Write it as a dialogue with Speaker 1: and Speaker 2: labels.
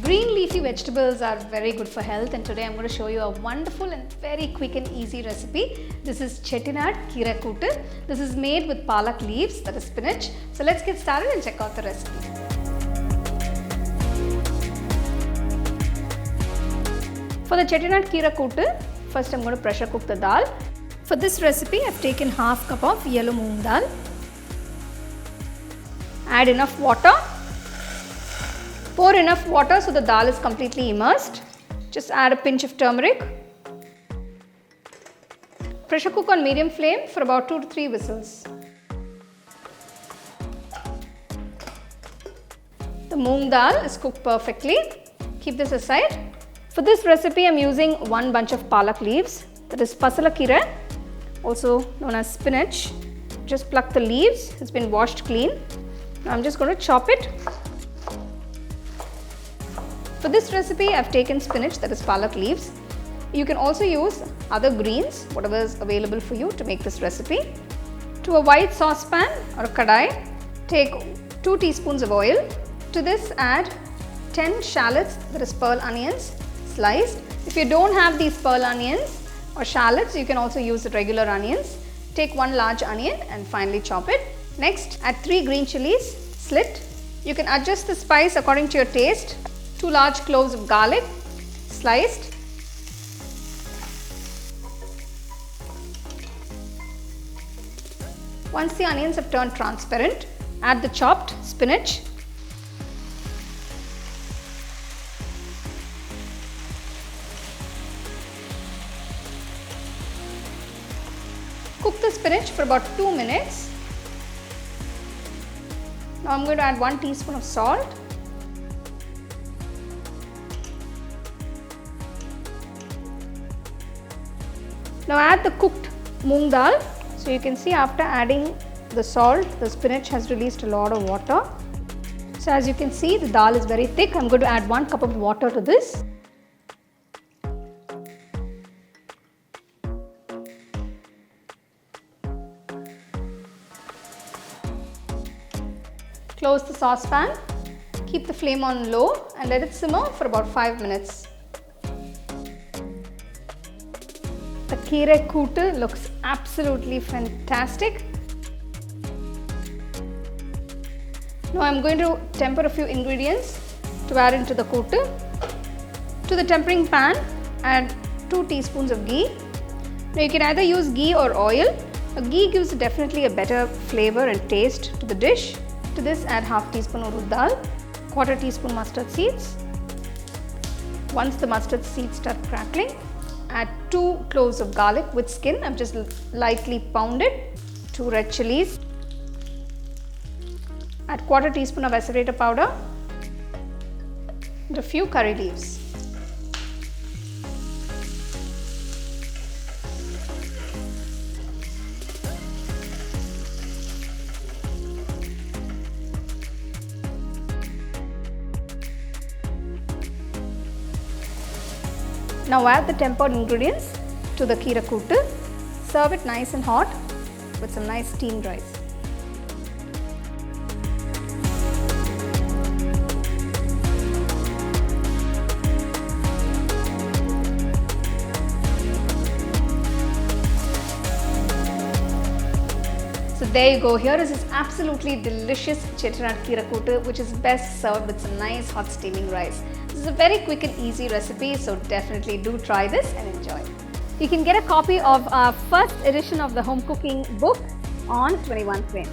Speaker 1: Green leafy vegetables are very good for health, and today I'm going to show you a wonderful and very quick and easy recipe. This is Chettinad Keerai Kootu. This is made with palak leaves, that is spinach. So let's get started and check out the recipe. For the Chettinad Keerai Kootu, first I'm going to pressure cook the dal. For this recipe, I've taken half cup of yellow moong dal. Add enough water. Pour enough water so the dal is completely immersed. Just add a pinch of turmeric. Pressure cook on medium flame for about 2 to 3 whistles. The moong dal is cooked perfectly. Keep this aside. For this recipe, I am using 1 bunch of palak leaves, that is Palak Dhal, also known as spinach. Just pluck the leaves, it's been washed clean. Now I am just going to chop it. For this recipe, I have taken spinach, that is palak leaves. You can also use other greens, whatever is available for you to make this recipe. To a white saucepan or a kadai, take 2 teaspoons of oil. To this, add 10 shallots, that is pearl onions, sliced. If you don't have these pearl onions or shallots, you can also use the regular onions. Take 1 large onion and finely chop it. Next, add 3 green chilies, slit. You can adjust the spice according to your taste. 2 large cloves of garlic, sliced. Once the onions have turned transparent, add the chopped spinach. Cook the spinach for about 2 minutes. Now I'm going to add 1 teaspoon of salt. Now add the cooked moong dal. So you can see after adding the salt, the spinach has released a lot of water. So as you can see, the dal is very thick. I'm going to add 1 cup of water to this. Close the saucepan. Keep the flame on low and let it simmer for about 5 minutes. The Keerai Kootu looks absolutely fantastic. Now I am going to temper a few ingredients to add into the kootu. To the tempering pan, add 2 teaspoons of ghee. Now you can either use ghee or oil. Ghee gives definitely a better flavor and taste to the dish. To this, add half teaspoon urad dal, 1/4 teaspoon mustard seeds. Once the mustard seeds start crackling, add 2 cloves of garlic with skin. I've just lightly pounded. 2 red chilies. Add 1/4 teaspoon of asafoetida powder and a few curry leaves. Now add the tempered ingredients to the Keerai Kootu. Serve it nice and hot with some nice steamed rice. So there you go. Here is this absolutely delicious Chettinad Keerai Kootu, which is best served with some nice hot steaming rice. This is a very quick and easy recipe, so definitely do try this and enjoy. You can get a copy of our first edition of the home cooking book on 21 Frame.